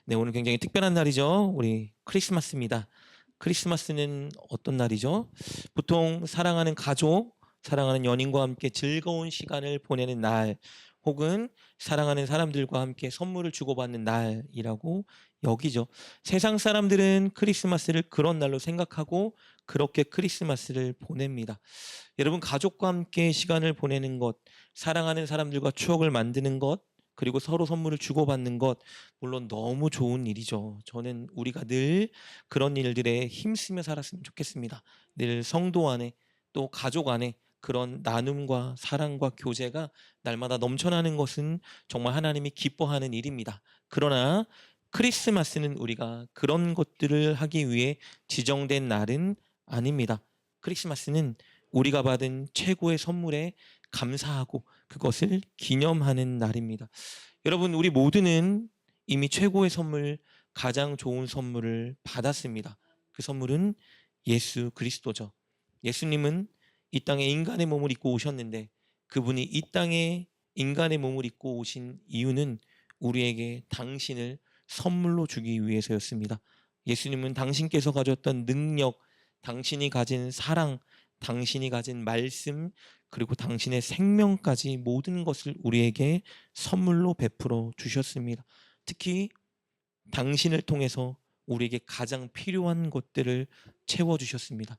네, 오늘 굉장히 특별한 날이죠. 우리 크리스마스입니다. 크리스마스는 어떤 날이죠? 보통 사랑하는 가족, 사랑하는 연인과 함께 즐거운 시간을 보내는 날, 혹은 사랑하는 사람들과 함께 선물을 주고받는 날이라고 여기죠. 세상 사람들은 크리스마스를 그런 날로 생각하고 그렇게 크리스마스를 보냅니다. 여러분, 가족과 함께 시간을 보내는 것, 사랑하는 사람들과 추억을 만드는 것, 그리고 서로 선물을 주고받는 것, 물론 너무 좋은 일이죠. 저는 우리가 늘 그런 일들에 힘쓰며 살았으면 좋겠습니다. 늘 성도 안에, 또 가족 안에 그런 나눔과 사랑과 교제가 날마다 넘쳐나는 것은 정말 하나님이 기뻐하는 일입니다. 그러나 크리스마스는 우리가 그런 것들을 하기 위해 지정된 날은 아닙니다. 크리스마스는 우리가 받은 최고의 선물에 감사하고 그것을 기념하는 날입니다. 여러분, 우리 모두는 이미 최고의 선물, 가장 좋은 선물을 받았습니다. 그 선물은 예수 그리스도죠. 예수님은 이 땅에 인간의 몸을 입고 오셨는데, 그분이 이 땅에 인간의 몸을 입고 오신 이유는 우리에게 당신을 선물로 주기 위해서였습니다. 예수님은 당신께서 가졌던 능력, 당신이 가진 사랑, 당신이 가진 말씀, 그리고 당신의 생명까지 모든 것을 우리에게 선물로 베풀어 주셨습니다. 특히 당신을 통해서 우리에게 가장 필요한 것들을 채워주셨습니다.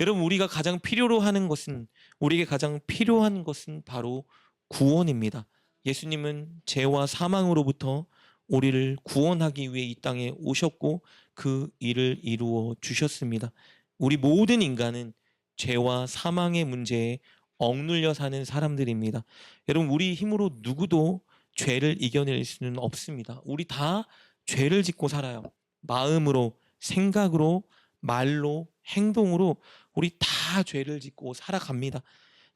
여러분, 우리가 가장 필요로 하는 것은, 우리에게 가장 필요한 것은 바로 구원입니다. 예수님은 죄와 사망으로부터 우리를 구원하기 위해 이 땅에 오셨고 그 일을 이루어 주셨습니다. 우리 모든 인간은 죄와 사망의 문제에 억눌려 사는 사람들입니다. 여러분, 우리 힘으로 누구도 죄를 이겨낼 수는 없습니다. 우리 다 죄를 짓고 살아요. 마음으로, 생각으로, 말로, 행동으로 우리 다 죄를 짓고 살아갑니다.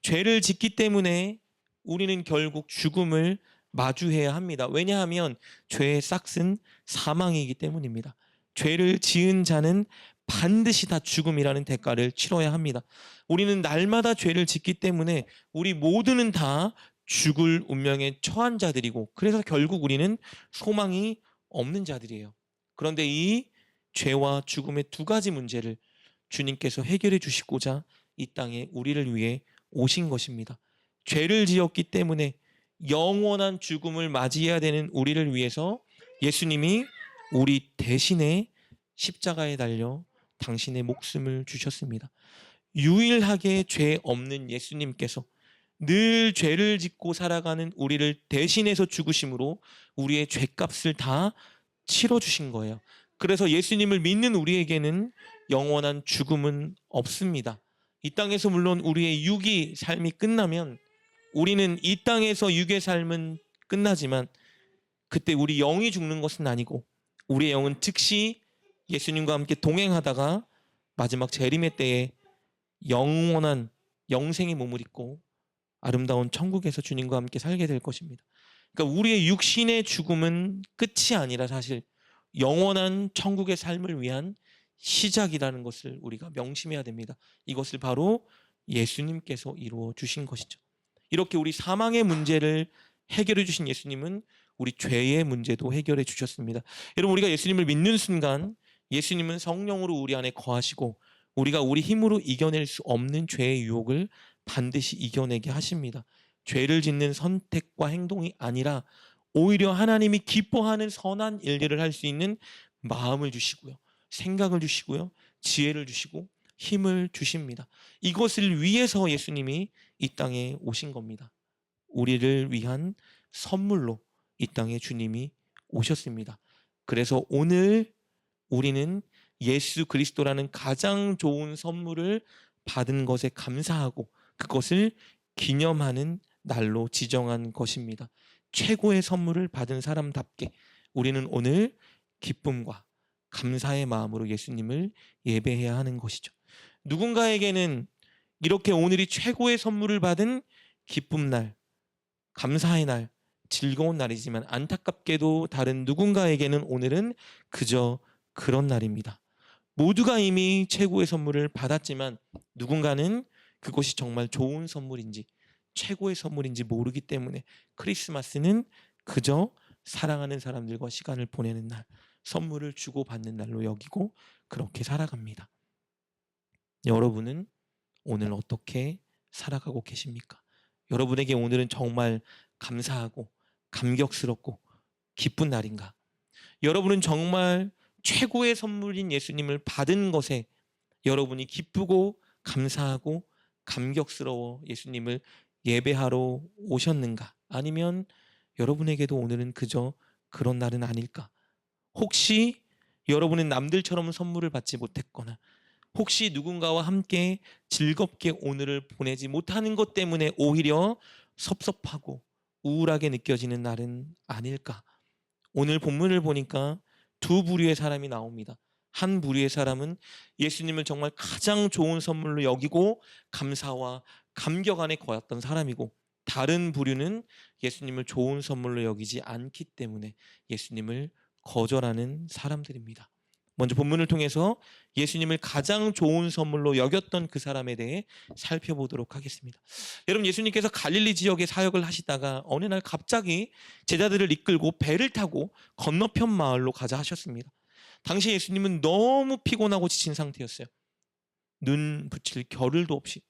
죄를 짓기 때문에 우리는 결국 죽음을 마주해야 합니다. 왜냐하면 죄의 싹은 사망이기 때문입니다. 죄를 지은 자는 반드시 다 죽음이라는 대가를 치러야 합니다. 우리는 날마다 죄를 짓기 때문에 우리 모두는 다 죽을 운명에 처한 자들이고, 그래서 결국 우리는 소망이 없는 자들이에요. 그런데 이 죄와 죽음의 두 가지 문제를 주님께서 해결해 주시고자 이 땅에 우리를 위해 오신 것입니다. 죄를 지었기 때문에 영원한 죽음을 맞이해야 되는 우리를 위해서 예수님이 우리 대신에 십자가에 달려 당신의 목숨을 주셨습니다. 유일하게 죄 없는 예수님께서 늘 죄를 짓고 살아가는 우리를 대신해서 죽으심으로 우리의 죄값을 다 치러주신 거예요. 그래서 예수님을 믿는 우리에게는 영원한 죽음은 없습니다. 이 땅에서 물론 우리의 육이 삶이 끝나면, 우리는 이 땅에서 육의 삶은 끝나지만 그때 우리 영이 죽는 것은 아니고, 우리의 영은 즉시 예수님과 함께 동행하다가 마지막 재림의 때에 영원한 영생의 몸을 입고 아름다운 천국에서 주님과 함께 살게 될 것입니다. 그러니까 우리의 육신의 죽음은 끝이 아니라 사실 영원한 천국의 삶을 위한 시작이라는 것을 우리가 명심해야 됩니다. 이것을 바로 예수님께서 이루어 주신 것이죠. 이렇게 우리 사망의 문제를 해결해 주신 예수님은 우리 죄의 문제도 해결해 주셨습니다. 여러분, 우리가 예수님을 믿는 순간 예수님은 성령으로 우리 안에 거하시고 우리가 우리 힘으로 이겨낼 수 없는 죄의 유혹을 반드시 이겨내게 하십니다. 죄를 짓는 선택과 행동이 아니라 오히려 하나님이 기뻐하는 선한 일들을 할 수 있는 마음을 주시고요, 생각을 주시고요, 지혜를 주시고 힘을 주십니다. 이것을 위해서 예수님이 이 땅에 오신 겁니다. 우리를 위한 선물로 이 땅에 주님이 오셨습니다. 그래서 오늘 우리는 예수 그리스도라는 가장 좋은 선물을 받은 것에 감사하고 그것을 기념하는 날로 지정한 것입니다. 최고의 선물을 받은 사람답게 우리는 오늘 기쁨과 감사의 마음으로 예수님을 예배해야 하는 것이죠. 누군가에게는 이렇게 오늘이 최고의 선물을 받은 기쁨 날, 감사의 날, 즐거운 날이지만 안타깝게도 다른 누군가에게는 오늘은 그저 그런 날입니다. 모두가 이미 최고의 선물을 받았지만 누군가는 그것이 정말 좋은 선물인지 최고의 선물인지 모르기 때문에 크리스마스는 그저 사랑하는 사람들과 시간을 보내는 날, 선물을 주고받는 날로 여기고 그렇게 살아갑니다. 여러분은 오늘 어떻게 살아가고 계십니까? 여러분에게 오늘은 정말 감사하고 감격스럽고 기쁜 날인가? 여러분은 정말 최고의 선물인 예수님을 받은 것에 여러분이 기쁘고 감사하고 감격스러워 예수님을 예배하러 오셨는가? 아니면 여러분에게도 오늘은 그저 그런 날은 아닐까? 혹시 여러분은 남들처럼 선물을 받지 못했거나 혹시 누군가와 함께 즐겁게 오늘을 보내지 못하는 것 때문에 오히려 섭섭하고 우울하게 느껴지는 날은 아닐까? 오늘 본문을 보니까 두 부류의 사람이 나옵니다. 한 부류의 사람은 예수님을 정말 가장 좋은 선물로 여기고 감사와 감격 안에 거했던 사람이고, 다른 부류는 예수님을 좋은 선물로 여기지 않기 때문에 예수님을 거절하는 사람들입니다. 먼저 본문을 통해서 예수님을 가장 좋은 선물로 여겼던 그 사람에 대해 살펴보도록 하겠습니다. 여러분, 예수님께서 갈릴리 지역에 사역을 하시다가 어느 날 갑자기 제자들을 이끌고 배를 타고 건너편 마을로 가자 하셨습니다. 당시 예수님은 너무 피곤하고 지친 상태였어요. 눈 붙일 겨를도 없이,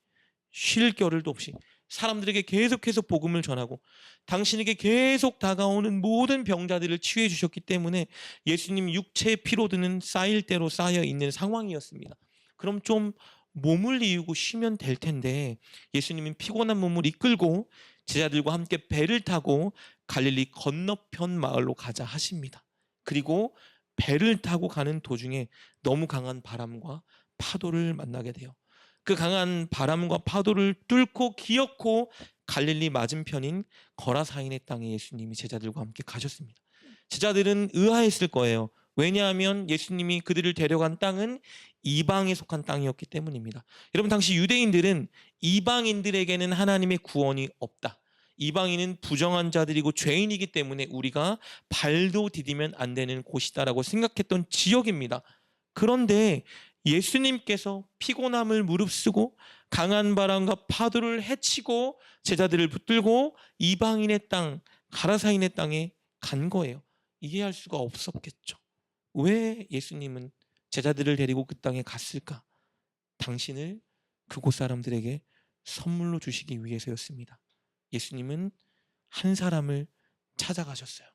쉴 겨를도 없이 사람들에게 계속해서 복음을 전하고 당신에게 계속 다가오는 모든 병자들을 치유해 주셨기 때문에 예수님 육체의 피로드는 쌓일 대로 쌓여 있는 상황이었습니다. 그럼 좀 몸을 이유고 쉬면 될 텐데 예수님은 피곤한 몸을 이끌고 제자들과 함께 배를 타고 갈릴리 건너편 마을로 가자 하십니다. 그리고 배를 타고 가는 도중에 너무 강한 바람과 파도를 만나게 돼요. 그 강한 바람과 파도를 뚫고 기어코 갈릴리 맞은편인 거라사인의 땅에 예수님이 제자들과 함께 가셨습니다. 제자들은 의아했을 거예요. 왜냐하면 예수님이 그들을 데려간 땅은 이방에 속한 땅이었기 때문입니다. 여러분, 당시 유대인들은 이방인들에게는 하나님의 구원이 없다, 이방인은 부정한 자들이고 죄인이기 때문에 우리가 발도 디디면 안 되는 곳이다라고 생각했던 지역입니다. 그런데 예수님께서 피곤함을 무릅쓰고 강한 바람과 파도를 헤치고 제자들을 붙들고 이방인의 땅, 가라사인의 땅에 간 거예요. 이해할 수가 없었겠죠. 왜 예수님은 제자들을 데리고 그 땅에 갔을까? 당신을 그곳 사람들에게 선물로 주시기 위해서였습니다. 예수님은 한 사람을 찾아가셨어요.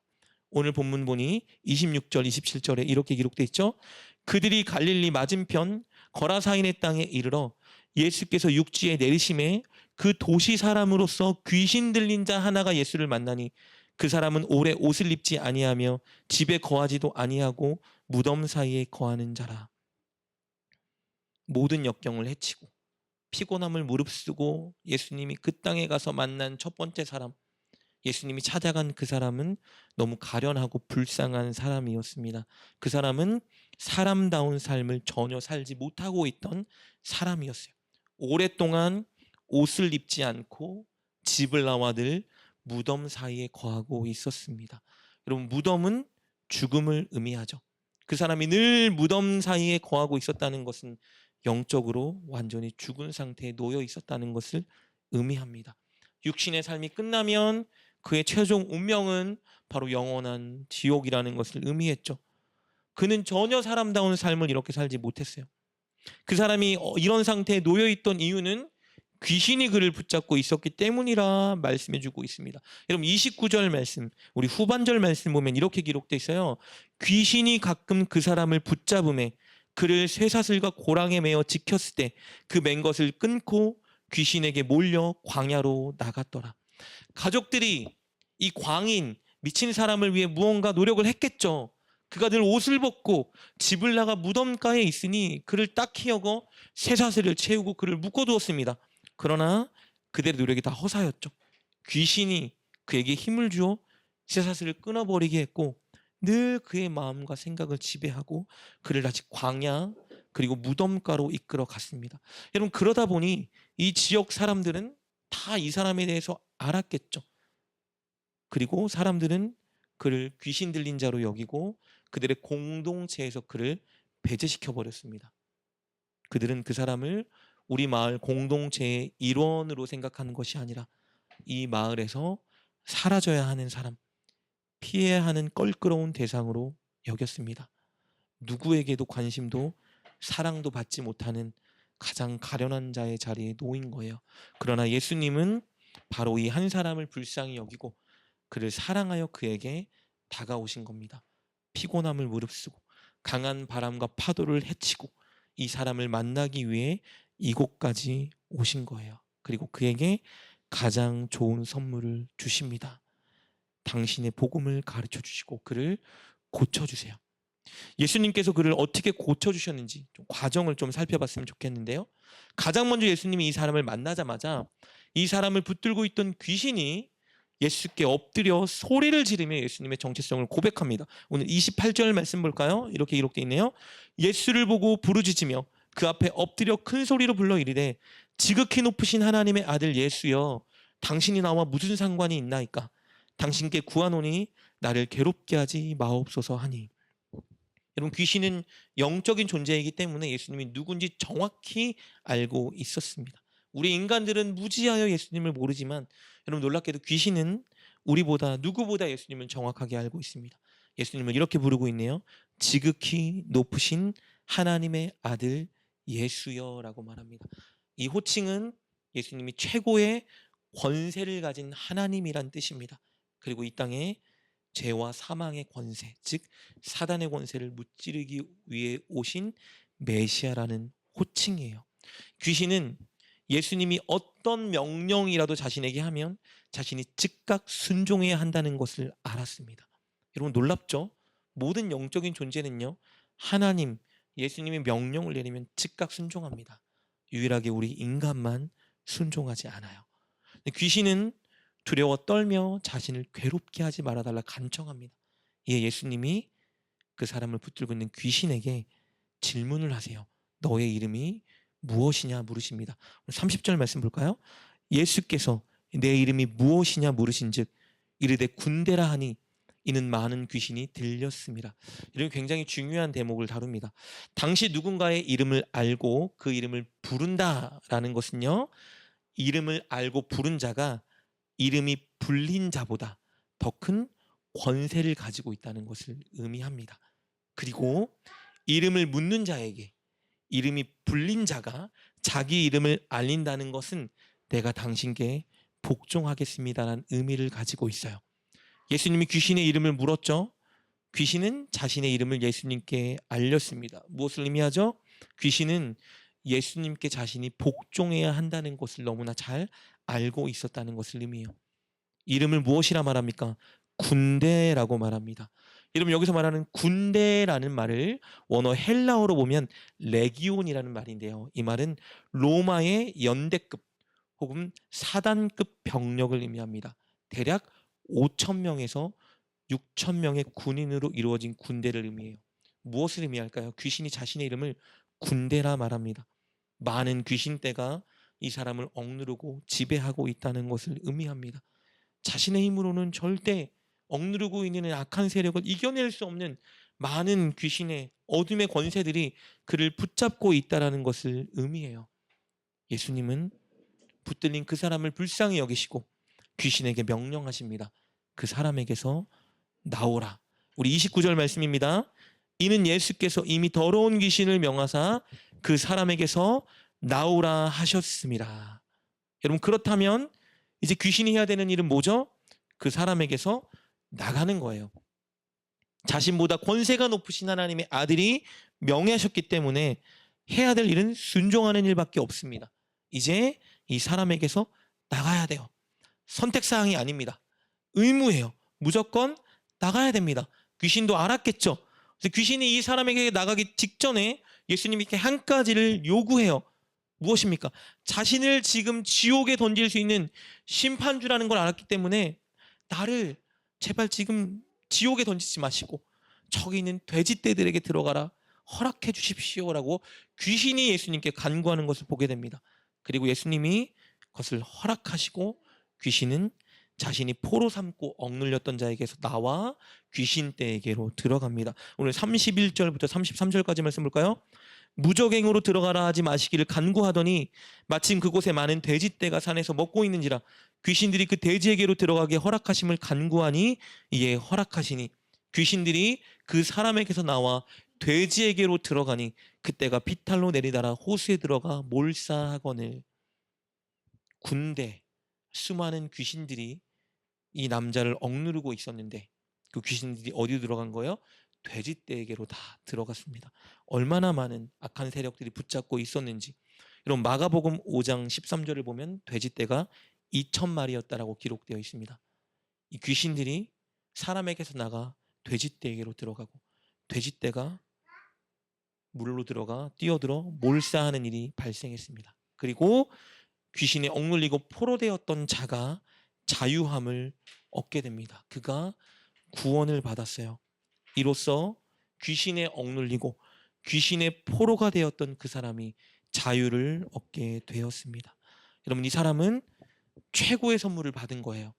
오늘 본문 보니 26절, 27절에 이렇게 기록되어 있죠. 그들이 갈릴리 맞은편 거라사인의 땅에 이르러 예수께서 육지에 내리심에 그 도시 사람으로서 귀신 들린 자 하나가 예수를 만나니 그 사람은 오래 옷을 입지 아니하며 집에 거하지도 아니하고 무덤 사이에 거하는 자라. 모든 역경을 헤치고 피곤함을 무릅쓰고 예수님이 그 땅에 가서 만난 첫 번째 사람, 예수님이 찾아간 그 사람은 너무 가련하고 불쌍한 사람이었습니다. 그 사람은 사람다운 삶을 전혀 살지 못하고 있던 사람이었어요. 오랫동안 옷을 입지 않고 집을 나와 늘 무덤 사이에 거하고 있었습니다. 여러분, 무덤은 죽음을 의미하죠. 그 사람이 늘 무덤 사이에 거하고 있었다는 것은 영적으로 완전히 죽은 상태에 놓여 있었다는 것을 의미합니다. 육신의 삶이 끝나면 그의 최종 운명은 바로 영원한 지옥이라는 것을 의미했죠. 그는 전혀 사람다운 삶을 이렇게 살지 못했어요. 그 사람이 이런 상태에 놓여 있던 이유는 귀신이 그를 붙잡고 있었기 때문이라 말씀해주고 있습니다. 여러분, 29절 말씀, 우리 후반절 말씀 보면 이렇게 기록되어 있어요. 귀신이 가끔 그 사람을 붙잡음에 그를 쇠사슬과 고랑에 매어 지켰을 때 그 맨 것을 끊고 귀신에게 몰려 광야로 나갔더라. 가족들이 이 광인, 미친 사람을 위해 무언가 노력을 했겠죠. 그가 늘 옷을 벗고 집을 나가 무덤가에 있으니 그를 딱 키우고 쇠사슬을 채우고 그를 묶어두었습니다. 그러나 그들의 노력이 다 허사였죠. 귀신이 그에게 힘을 주어 쇠사슬을 끊어버리게 했고 늘 그의 마음과 생각을 지배하고 그를 다시 광야 그리고 무덤가로 이끌어 갔습니다. 여러분, 그러다 보니 이 지역 사람들은 다 이 사람에 대해서 알았겠죠. 그리고 사람들은 그를 귀신 들린 자로 여기고 그들의 공동체에서 그를 배제시켜 버렸습니다. 그들은 그 사람을 우리 마을 공동체의 일원으로 생각하는 것이 아니라 이 마을에서 사라져야 하는 사람, 피해야 하는 껄끄러운 대상으로 여겼습니다. 누구에게도 관심도 사랑도 받지 못하는 가장 가련한 자의 자리에 놓인 거예요. 그러나 예수님은 바로 이 한 사람을 불쌍히 여기고 그를 사랑하여 그에게 다가오신 겁니다. 피곤함을 무릅쓰고 강한 바람과 파도를 헤치고 이 사람을 만나기 위해 이곳까지 오신 거예요. 그리고 그에게 가장 좋은 선물을 주십니다. 당신의 복음을 가르쳐 주시고 그를 고쳐주세요. 예수님께서 그를 어떻게 고쳐주셨는지 좀 과정을 좀 살펴봤으면 좋겠는데요. 가장 먼저 예수님이 이 사람을 만나자마자 이 사람을 붙들고 있던 귀신이 예수께 엎드려 소리를 지르며 예수님의 정체성을 고백합니다. 오늘 28절 말씀 볼까요? 이렇게 기록되어 있네요. 예수를 보고 부르짖으며 그 앞에 엎드려 큰 소리로 불러 이르되 지극히 높으신 하나님의 아들 예수여, 당신이 나와 무슨 상관이 있나이까? 당신께 구하노니 나를 괴롭게 하지 마옵소서 하니. 여러분, 귀신은 영적인 존재이기 때문에 예수님이 누군지 정확히 알고 있었습니다. 우리 인간들은 무지하여 예수님을 모르지만 여러분, 놀랍게도 귀신은 우리보다 누구보다 예수님을 정확하게 알고 있습니다. 예수님을 이렇게 부르고 있네요. 지극히 높으신 하나님의 아들 예수여라고 말합니다. 이 호칭은 예수님이 최고의 권세를 가진 하나님이란 뜻입니다. 그리고 이 땅에 죄와 사망의 권세, 즉 사단의 권세를 무찌르기 위해 오신 메시아라는 호칭이에요. 귀신은 예수님이 어떤 명령이라도 자신에게 하면 자신이 즉각 순종해야 한다는 것을 알았습니다. 여러분, 놀랍죠? 모든 영적인 존재는요, 하나님, 예수님이 명령을 내리면 즉각 순종합니다. 유일하게 우리 인간만 순종하지 않아요. 근데 귀신은 두려워 떨며 자신을 괴롭게 하지 말아달라 간청합니다. 이에 예수님이 그 사람을 붙들고 있는 귀신에게 질문을 하세요. 너의 이름이 무엇이냐 물으십니다. 30절 말씀 볼까요? 예수께서 내 이름이 무엇이냐 물으신즉 이르되 군대라 하니 이는 많은 귀신이 들렸습니다. 이런 굉장히 중요한 대목을 다룹니다. 당시 누군가의 이름을 알고 그 이름을 부른다라는 것은요, 이름을 알고 부른 자가 이름이 불린 자보다 더 큰 권세를 가지고 있다는 것을 의미합니다. 그리고 이름을 묻는 자에게 이름이 불린 자가 자기 이름을 알린다는 것은 내가 당신께 복종하겠습니다라는 의미를 가지고 있어요. 예수님이 귀신의 이름을 물었죠. 귀신은 자신의 이름을 예수님께 알렸습니다. 무엇을 의미하죠? 귀신은 예수님께 자신이 복종해야 한다는 것을 너무나 잘 알고 있었다는 것을 의미해요. 이름을 무엇이라 말합니까? 군대라고 말합니다. 여러분, 여기서 말하는 군대라는 말을 원어 헬라어로 보면 레기온이라는 말인데요. 이 말은 로마의 연대급 혹은 사단급 병력을 의미합니다. 대략 5,000명에서 6,000명의 군인으로 이루어진 군대를 의미해요. 무엇을 의미할까요? 귀신이 자신의 이름을 군대라 말합니다. 많은 귀신떼가 이 사람을 억누르고 지배하고 있다는 것을 의미합니다. 자신의 힘으로는 절대 억누르고 있는 악한 세력을 이겨낼 수 없는 많은 귀신의 어둠의 권세들이 그를 붙잡고 있다는 것을 의미해요. 예수님은 붙들린 그 사람을 불쌍히 여기시고 귀신에게 명령하십니다. 그 사람에게서 나오라. 우리 29절 말씀입니다. 이는 예수께서 이미 더러운 귀신을 명하사 그 사람에게서 나오라 하셨습니다. 여러분, 그렇다면 이제 귀신이 해야 되는 일은 뭐죠? 그 사람에게서 나가는 거예요. 자신보다 권세가 높으신 하나님의 아들이 명예하셨기 때문에 해야 될 일은 순종하는 일밖에 없습니다. 이제 이 사람에게서 나가야 돼요. 선택사항이 아닙니다. 의무예요. 무조건 나가야 됩니다. 귀신도 알았겠죠. 귀신이 이 사람에게 나가기 직전에 예수님이 이렇게 한 가지를 요구해요. 무엇입니까? 자신을 지금 지옥에 던질 수 있는 심판주라는 걸 알았기 때문에 나를 제발 지금 지옥에 던지지 마시고 저기 있는 돼지떼들에게 들어가라 허락해 주십시오라고 귀신이 예수님께 간구하는 것을 보게 됩니다. 그리고 예수님이 그것을 허락하시고 귀신은 자신이 포로 삼고 억눌렸던 자에게서 나와 귀신떼에게로 들어갑니다. 오늘 31절부터 33절까지 말씀 볼까요? 무적행으로 들어가라 하지 마시기를 간구하더니 마침 그곳에 많은 돼지떼가 산에서 먹고 있는지라 귀신들이 그 돼지에게로 들어가게 허락하심을 간구하니 이에 허락하시니 귀신들이 그 사람에게서 나와 돼지에게로 들어가니 그때가 비탈로 내리다라 호수에 들어가 몰사하거늘. 군대 수많은 귀신들이 이 남자를 억누르고 있었는데 그 귀신들이 어디로 들어간 거예요? 돼지떼에게로 다 들어갔습니다. 얼마나 많은 악한 세력들이 붙잡고 있었는지. 여러분 마가복음 5장 13절을 보면 돼지떼가 2,000마리였다라고 기록되어 있습니다. 이 귀신들이 사람에게서 나가 돼지떼에게로 들어가고 돼지떼가 물로 들어가 뛰어들어 몰사하는 일이 발생했습니다. 그리고 귀신에 억눌리고 포로되었던 자가 자유함을 얻게 됩니다. 그가 구원을 받았어요. 이로써 귀신에 억눌리고 귀신의 포로가 되었던 그 사람이 자유를 얻게 되었습니다. 여러분 이 사람은 최고의 선물을 받은 거예요.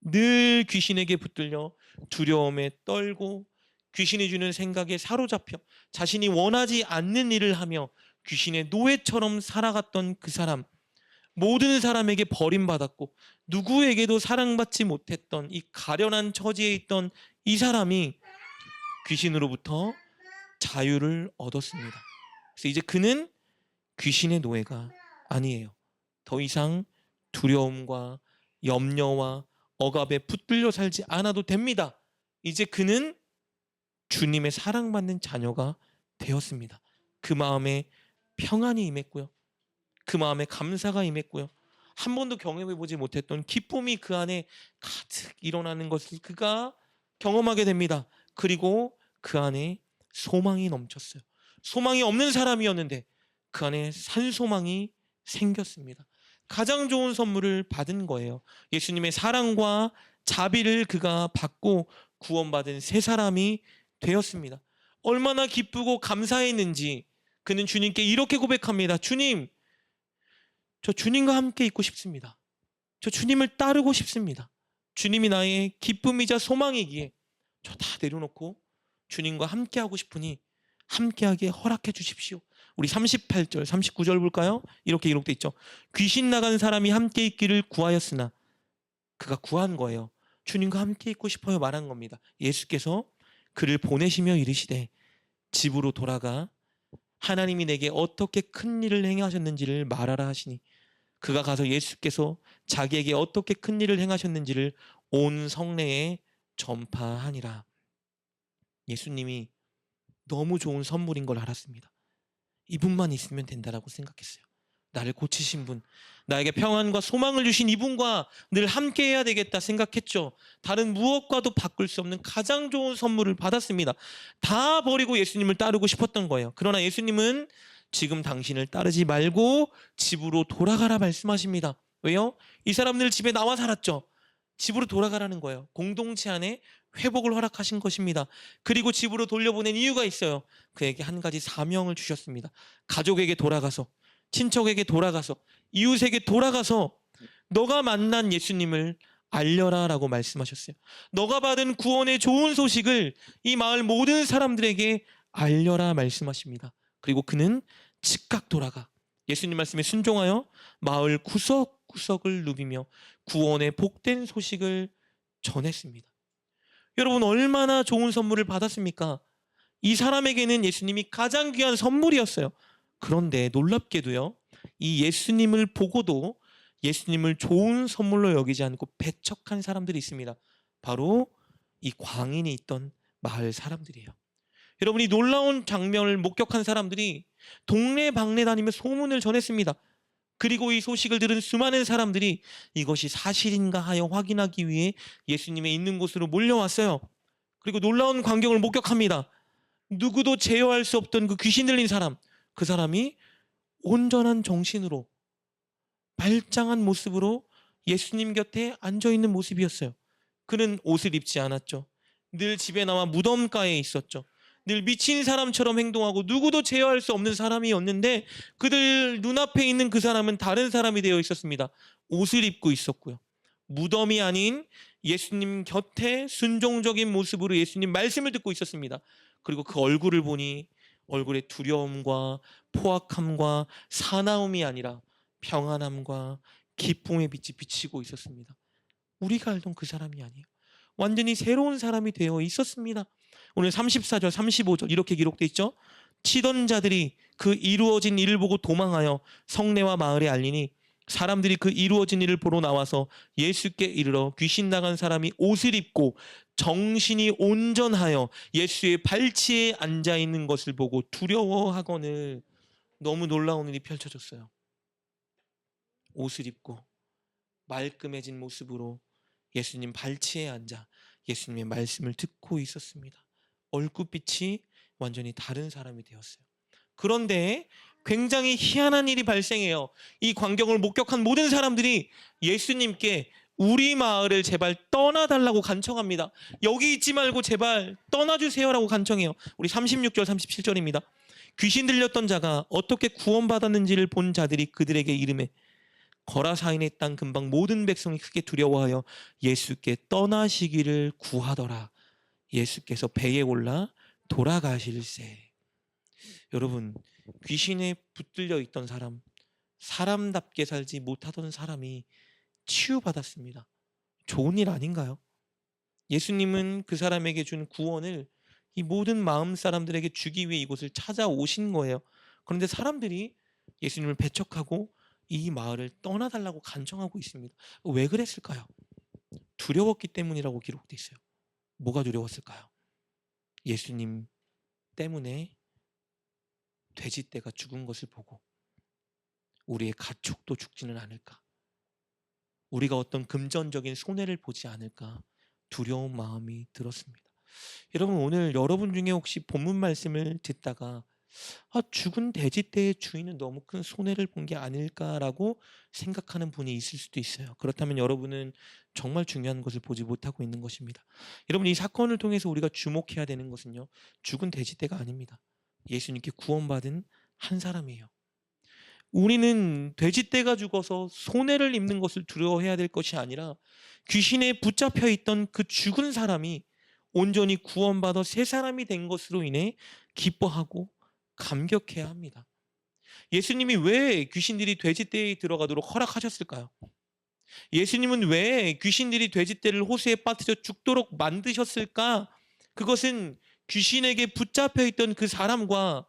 늘 귀신에게 붙들려 두려움에 떨고 귀신이 주는 생각에 사로잡혀 자신이 원하지 않는 일을 하며 귀신의 노예처럼 살아갔던 그 사람, 모든 사람에게 버림받았고 누구에게도 사랑받지 못했던 이 가련한 처지에 있던 이 사람이 귀신으로부터 자유를 얻었습니다. 그래서 이제 그는 귀신의 노예가 아니에요. 더 이상 두려움과 염려와 억압에 붙들려 살지 않아도 됩니다. 이제 그는 주님의 사랑받는 자녀가 되었습니다. 그 마음에 평안이 임했고요. 그 마음에 감사가 임했고요. 한 번도 경험해보지 못했던 기쁨이 그 안에 가득 일어나는 것을 그가 경험하게 됩니다. 그리고 그 안에 소망이 넘쳤어요. 소망이 없는 사람이었는데 그 안에 산소망이 생겼습니다. 가장 좋은 선물을 받은 거예요. 예수님의 사랑과 자비를 그가 받고 구원받은 새 사람이 되었습니다. 얼마나 기쁘고 감사했는지 그는 주님께 이렇게 고백합니다. 주님, 저 주님과 함께 있고 싶습니다. 저 주님을 따르고 싶습니다. 주님이 나의 기쁨이자 소망이기에 저 다 내려놓고 주님과 함께 하고 싶으니 함께하게 허락해 주십시오. 우리 38절, 39절 볼까요? 이렇게 기록되어 있죠. 귀신 나간 사람이 함께 있기를 구하였으나 그가 구한 거예요. 주님과 함께 있고 싶어요 말한 겁니다. 예수께서 그를 보내시며 이르시되 집으로 돌아가 하나님이 내게 어떻게 큰 일을 행하셨는지를 말하라 하시니 그가 가서 예수께서 자기에게 어떻게 큰 일을 행하셨는지를 온 성내에 전파하니라. 예수님이 너무 좋은 선물인 걸 알았습니다. 이분만 있으면 된다라고 생각했어요. 나를 고치신 분, 나에게 평안과 소망을 주신 이분과 늘 함께 해야 되겠다 생각했죠. 다른 무엇과도 바꿀 수 없는 가장 좋은 선물을 받았습니다. 다 버리고 예수님을 따르고 싶었던 거예요. 그러나 예수님은 지금 당신을 따르지 말고 집으로 돌아가라 말씀하십니다. 왜요? 이 사람들 집에 나와 살았죠. 집으로 돌아가라는 거예요. 공동체 안에 회복을 허락하신 것입니다. 그리고 집으로 돌려보낸 이유가 있어요. 그에게 한 가지 사명을 주셨습니다. 가족에게 돌아가서, 친척에게 돌아가서, 이웃에게 돌아가서 너가 만난 예수님을 알려라 라고 말씀하셨어요. 너가 받은 구원의 좋은 소식을 이 마을 모든 사람들에게 알려라 말씀하십니다. 그리고 그는 즉각 돌아가 예수님 말씀에 순종하여 마을 구석구석을 누비며 구원의 복된 소식을 전했습니다. 여러분 얼마나 좋은 선물을 받았습니까? 이 사람에게는 예수님이 가장 귀한 선물이었어요. 그런데 놀랍게도요, 이 예수님을 보고도 예수님을 좋은 선물로 여기지 않고 배척한 사람들이 있습니다. 바로 이 광인이 있던 마을 사람들이에요. 여러분 이 놀라운 장면을 목격한 사람들이 동네방네 다니며 소문을 전했습니다. 그리고 이 소식을 들은 수많은 사람들이 이것이 사실인가 하여 확인하기 위해 예수님의 있는 곳으로 몰려왔어요. 그리고 놀라운 광경을 목격합니다. 누구도 제어할 수 없던 그 귀신 들린 사람, 그 사람이 온전한 정신으로 말짱한 모습으로 예수님 곁에 앉아있는 모습이었어요. 그는 옷을 입지 않았죠. 늘 집에 나와 무덤가에 있었죠. 늘 미친 사람처럼 행동하고 누구도 제어할 수 없는 사람이었는데 그들 눈앞에 있는 그 사람은 다른 사람이 되어 있었습니다. 옷을 입고 있었고요. 무덤이 아닌 예수님 곁에 순종적인 모습으로 예수님 말씀을 듣고 있었습니다. 그리고 그 얼굴을 보니 얼굴에 두려움과 포악함과 사나움이 아니라 평안함과 기쁨의 빛이 비치고 있었습니다. 우리가 알던 그 사람이 아니에요. 완전히 새로운 사람이 되어 있었습니다. 오늘 34절 35절 이렇게 기록되어 있죠. 치던 자들이 그 이루어진 일을 보고 도망하여 성내와 마을에 알리니 사람들이 그 이루어진 일을 보러 나와서 예수께 이르러 귀신 나간 사람이 옷을 입고 정신이 온전하여 예수의 발치에 앉아 있는 것을 보고 두려워하거늘. 너무 놀라운 일이 펼쳐졌어요. 옷을 입고 말끔해진 모습으로 예수님 발치에 앉아 예수님의 말씀을 듣고 있었습니다. 얼굴빛이 완전히 다른 사람이 되었어요. 그런데 굉장히 희한한 일이 발생해요. 이 광경을 목격한 모든 사람들이 예수님께 우리 마을을 제발 떠나달라고 간청합니다. 여기 있지 말고 제발 떠나주세요라고 간청해요. 우리 36절 37절입니다. 귀신 들렸던 자가 어떻게 구원받았는지를 본 자들이 그들에게 이르매 거라사인의 땅 근방 모든 백성이 크게 두려워하여 예수께 떠나시기를 구하더라. 예수께서 배에 올라 돌아가실세. 여러분, 귀신에 붙들려 있던 사람, 사람답게 살지 못하던 사람이 치유받았습니다. 좋은 일 아닌가요? 예수님은 그 사람에게 준 구원을 이 모든 마음 사람들에게 주기 위해 이곳을 찾아오신 거예요. 그런데 사람들이 예수님을 배척하고 이 마을을 떠나달라고 간청하고 있습니다. 왜 그랬을까요? 두려웠기 때문이라고 기록되어 있어요. 뭐가 두려웠을까요? 예수님 때문에 돼지떼가 죽은 것을 보고 우리의 가축도 죽지는 않을까? 우리가 어떤 금전적인 손해를 보지 않을까? 두려운 마음이 들었습니다. 여러분, 오늘 여러분 중에 혹시 본문 말씀을 듣다가 죽은 돼지떼의 주인은 너무 큰 손해를 본 게 아닐까라고 생각하는 분이 있을 수도 있어요. 그렇다면 여러분은 정말 중요한 것을 보지 못하고 있는 것입니다. 여러분, 이 사건을 통해서 우리가 주목해야 되는 것은요, 죽은 돼지떼가 아닙니다. 예수님께 구원받은 한 사람이에요. 우리는 돼지떼가 죽어서 손해를 입는 것을 두려워해야 될 것이 아니라 귀신에 붙잡혀 있던 그 죽은 사람이 온전히 구원받아 새 사람이 된 것으로 인해 기뻐하고 감격해야 합니다. 예수님이 왜 귀신들이 돼지떼에 들어가도록 허락하셨을까요? 예수님은 왜 귀신들이 돼지떼를 호수에 빠뜨려 죽도록 만드셨을까? 그것은 귀신에게 붙잡혀 있던 그 사람과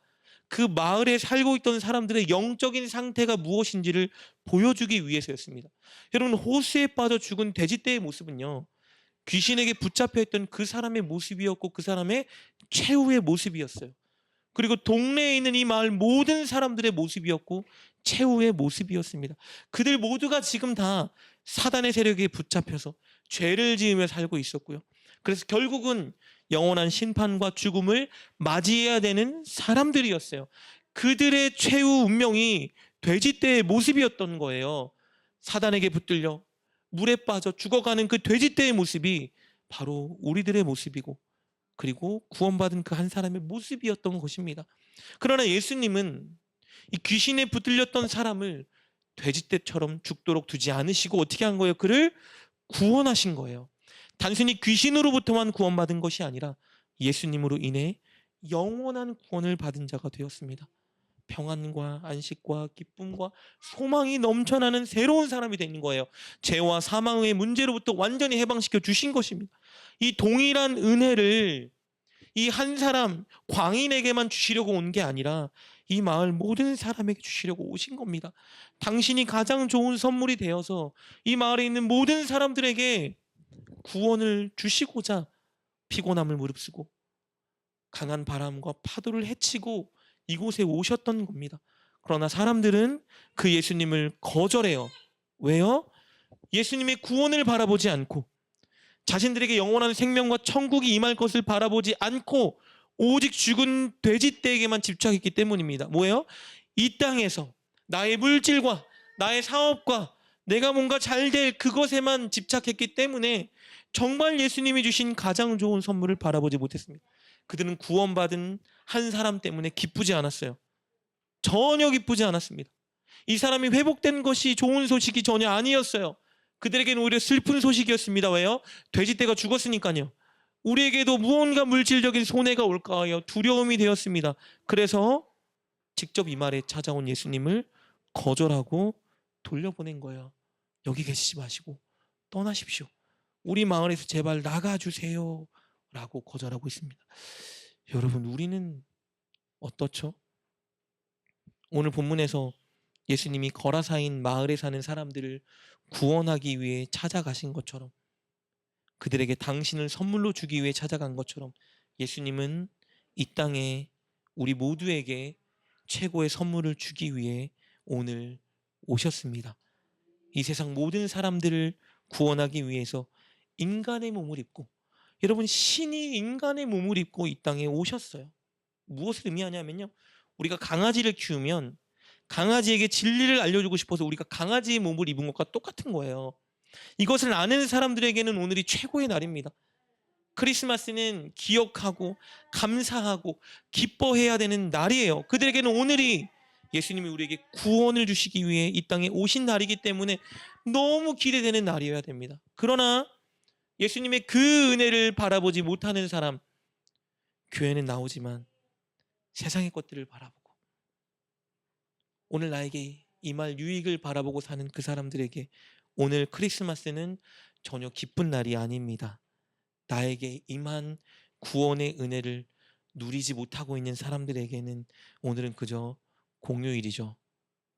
그 마을에 살고 있던 사람들의 영적인 상태가 무엇인지를 보여주기 위해서였습니다. 여러분, 호수에 빠져 죽은 돼지떼의 모습은요, 귀신에게 붙잡혀 있던 그 사람의 모습이었고 그 사람의 최후의 모습이었어요. 그리고 동네에 있는 이 마을 모든 사람들의 모습이었고 최후의 모습이었습니다. 그들 모두가 지금 다 사단의 세력에 붙잡혀서 죄를 지으며 살고 있었고요. 그래서 결국은 영원한 심판과 죽음을 맞이해야 되는 사람들이었어요. 그들의 최후 운명이 돼지떼의 모습이었던 거예요. 사단에게 붙들려 물에 빠져 죽어가는 그 돼지떼의 모습이 바로 우리들의 모습이고 그리고 구원받은 그 한 사람의 모습이었던 것입니다. 그러나 예수님은 이 귀신에 붙들렸던 사람을 돼지떼처럼 죽도록 두지 않으시고 어떻게 한 거예요? 그를 구원하신 거예요. 단순히 귀신으로부터만 구원받은 것이 아니라 예수님으로 인해 영원한 구원을 받은 자가 되었습니다. 평안과 안식과 기쁨과 소망이 넘쳐나는 새로운 사람이 되는 거예요. 죄와 사망의 문제로부터 완전히 해방시켜 주신 것입니다. 이 동일한 은혜를 이 한 사람 광인에게만 주시려고 온 게 아니라 이 마을 모든 사람에게 주시려고 오신 겁니다. 당신이 가장 좋은 선물이 되어서 이 마을에 있는 모든 사람들에게 구원을 주시고자 피곤함을 무릅쓰고 강한 바람과 파도를 헤치고 이곳에 오셨던 겁니다. 그러나 사람들은 그 예수님을 거절해요. 왜요? 예수님의 구원을 바라보지 않고 자신들에게 영원한 생명과 천국이 임할 것을 바라보지 않고 오직 죽은 돼지떼에게만 집착했기 때문입니다. 뭐예요? 이 땅에서 나의 물질과 나의 사업과 내가 뭔가 잘 될 그것에만 집착했기 때문에 정말 예수님이 주신 가장 좋은 선물을 바라보지 못했습니다. 그들은 구원받은 한 사람 때문에 기쁘지 않았어요. 전혀 기쁘지 않았습니다. 이 사람이 회복된 것이 좋은 소식이 전혀 아니었어요. 그들에게는 오히려 슬픈 소식이었습니다. 왜요? 돼지떼가 죽었으니까요. 우리에게도 무언가 물질적인 손해가 올까 하여 두려움이 되었습니다. 그래서 직접 이 말에 찾아온 예수님을 거절하고 돌려보낸 거예요. 여기 계시지 마시고 떠나십시오. 우리 마을에서 제발 나가주세요 라고 거절하고 있습니다. 여러분, 우리는 어떻죠? 오늘 본문에서 예수님이 거라사인 마을에 사는 사람들을 구원하기 위해 찾아가신 것처럼, 그들에게 당신을 선물로 주기 위해 찾아간 것처럼, 예수님은 이 땅에 우리 모두에게 최고의 선물을 주기 위해 오늘 오셨습니다. 이 세상 모든 사람들을 구원하기 위해서 인간의 몸을 입고, 여러분, 신이 인간의 몸을 입고 이 땅에 오셨어요. 무엇을 의미하냐면요, 우리가 강아지를 키우면 강아지에게 진리를 알려주고 싶어서 우리가 강아지의 몸을 입은 것과 똑같은 거예요. 이것을 아는 사람들에게는 오늘이 최고의 날입니다. 크리스마스는 기억하고 감사하고 기뻐해야 되는 날이에요. 그들에게는 오늘이 예수님이 우리에게 구원을 주시기 위해 이 땅에 오신 날이기 때문에 너무 기대되는 날이어야 됩니다. 그러나 예수님의 그 은혜를 바라보지 못하는 사람, 교회는 나오지만 세상의 것들을 바라보고 오늘 나에게 임할 유익을 바라보고 사는 그 사람들에게 오늘 크리스마스는 전혀 기쁜 날이 아닙니다. 나에게 임한 구원의 은혜를 누리지 못하고 있는 사람들에게는 오늘은 그저 공휴일이죠.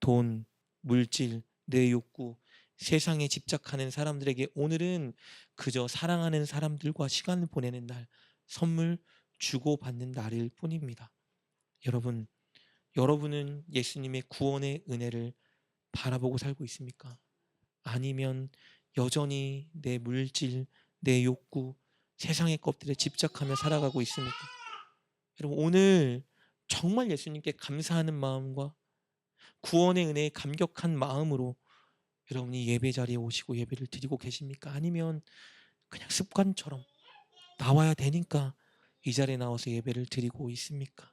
돈, 물질, 내 욕구, 세상에 집착하는 사람들에게 오늘은 그저 사랑하는 사람들과 시간을 보내는 날, 선물 주고받는 날일 뿐입니다. 여러분은 예수님의 구원의 은혜를 바라보고 살고 있습니까? 아니면 여전히 내 물질, 내 욕구, 세상의 것들에 집착하며 살아가고 있습니까? 여러분, 오늘 정말 예수님께 감사하는 마음과 구원의 은혜에 감격한 마음으로 여러분이 예배 자리에 오시고 예배를 드리고 계십니까? 아니면 그냥 습관처럼 나와야 되니까 이 자리에 나와서 예배를 드리고 있습니까?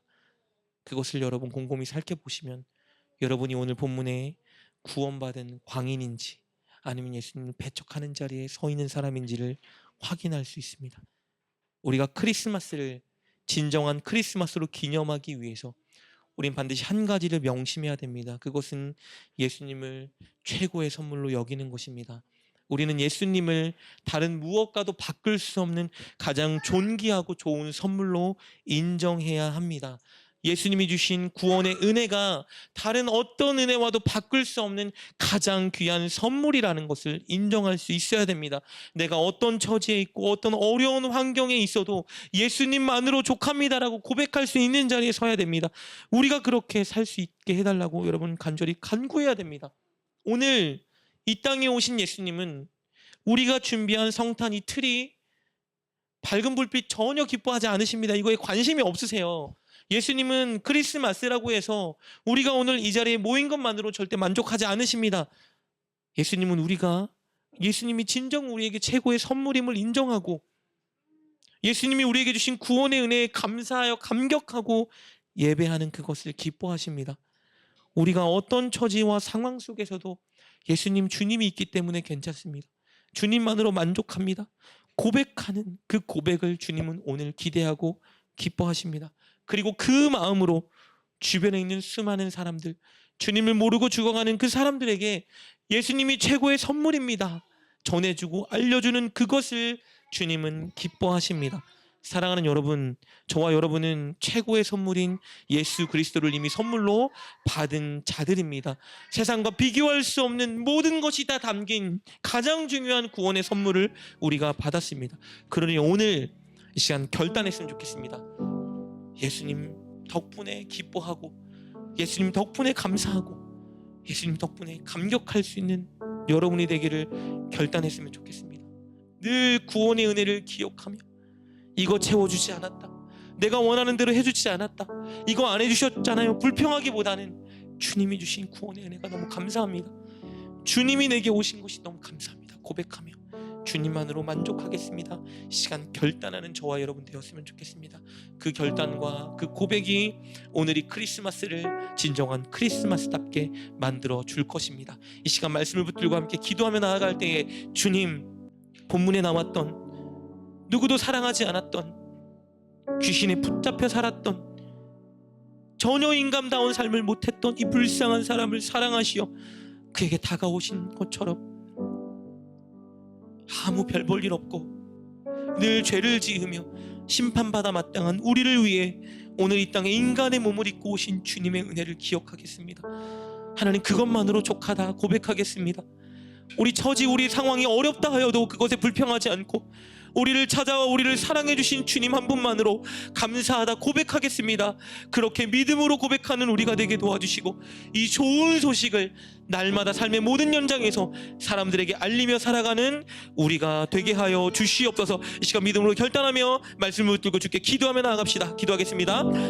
그것을 여러분 곰곰이 살펴보시면 여러분이 오늘 본문에 구원받은 광인인지 아니면 예수님을 배척하는 자리에 서 있는 사람인지를 확인할 수 있습니다. 우리가 크리스마스를 진정한 크리스마스로 기념하기 위해서 우린 반드시 한 가지를 명심해야 됩니다. 그것은 예수님을 최고의 선물로 여기는 것입니다. 우리는 예수님을 다른 무엇과도 바꿀 수 없는 가장 존귀하고 좋은 선물로 인정해야 합니다. 예수님이 주신 구원의 은혜가 다른 어떤 은혜와도 바꿀 수 없는 가장 귀한 선물이라는 것을 인정할 수 있어야 됩니다. 내가 어떤 처지에 있고 어떤 어려운 환경에 있어도 예수님만으로 족합니다라고 고백할 수 있는 자리에 서야 됩니다. 우리가 그렇게 살 수 있게 해달라고 여러분 간절히 간구해야 됩니다. 오늘 이 땅에 오신 예수님은 우리가 준비한 성탄 이 틀이 밝은 불빛 전혀 기뻐하지 않으십니다. 이거에 관심이 없으세요. 예수님은 크리스마스라고 해서 우리가 오늘 이 자리에 모인 것만으로 절대 만족하지 않으십니다. 예수님이 진정 우리에게 최고의 선물임을 인정하고 예수님이 우리에게 주신 구원의 은혜에 감사하여 감격하고 예배하는 그것을 기뻐하십니다. 우리가 어떤 처지와 상황 속에서도 예수님 주님이 있기 때문에 괜찮습니다. 주님만으로 만족합니다. 고백하는 그 고백을 주님은 오늘 기대하고 기뻐하십니다. 그리고 그 마음으로 주변에 있는 수많은 사람들, 주님을 모르고 죽어가는 그 사람들에게 예수님이 최고의 선물입니다 전해주고 알려주는 그것을 주님은 기뻐하십니다. 사랑하는 여러분, 저와 여러분은 최고의 선물인 예수 그리스도를 이미 선물로 받은 자들입니다. 세상과 비교할 수 없는 모든 것이 다 담긴 가장 중요한 구원의 선물을 우리가 받았습니다. 그러니 오늘 이 시간 결단했으면 좋겠습니다. 예수님 덕분에 기뻐하고 예수님 덕분에 감사하고 예수님 덕분에 감격할 수 있는 여러분이 되기를 결단했으면 좋겠습니다. 늘 구원의 은혜를 기억하며 이거 채워주지 않았다, 내가 원하는 대로 해주지 않았다, 이거 안 해주셨잖아요, 불평하기보다는 주님이 주신 구원의 은혜가 너무 감사합니다, 주님이 내게 오신 것이 너무 감사합니다 고백하며 주님만으로 만족하겠습니다 시간 결단하는 저와 여러분 되었으면 좋겠습니다. 그 결단과 그 고백이 오늘이 크리스마스를 진정한 크리스마스답게 만들어 줄 것입니다. 이 시간 말씀을 붙들고 함께 기도하며 나아갈 때에 주님, 본문에 나왔던 누구도 사랑하지 않았던, 귀신에 붙잡혀 살았던, 전혀 인간다운 삶을 못했던 이 불쌍한 사람을 사랑하시어 그에게 다가오신 것처럼 아무 별 볼 일 없고 늘 죄를 지으며 심판받아 마땅한 우리를 위해 오늘 이 땅에 인간의 몸을 입고 오신 주님의 은혜를 기억하겠습니다. 하나님, 그것만으로 족하다 고백하겠습니다. 우리 처지, 우리 상황이 어렵다 하여도 그것에 불평하지 않고 우리를 찾아와 우리를 사랑해 주신 주님 한 분만으로 감사하다 고백하겠습니다. 그렇게 믿음으로 고백하는 우리가 되게 도와주시고 이 좋은 소식을 날마다 삶의 모든 연장에서 사람들에게 알리며 살아가는 우리가 되게 하여 주시옵소서. 이 시간 믿음으로 결단하며 말씀을 붙들고 주께 기도하며 나아갑시다. 기도하겠습니다.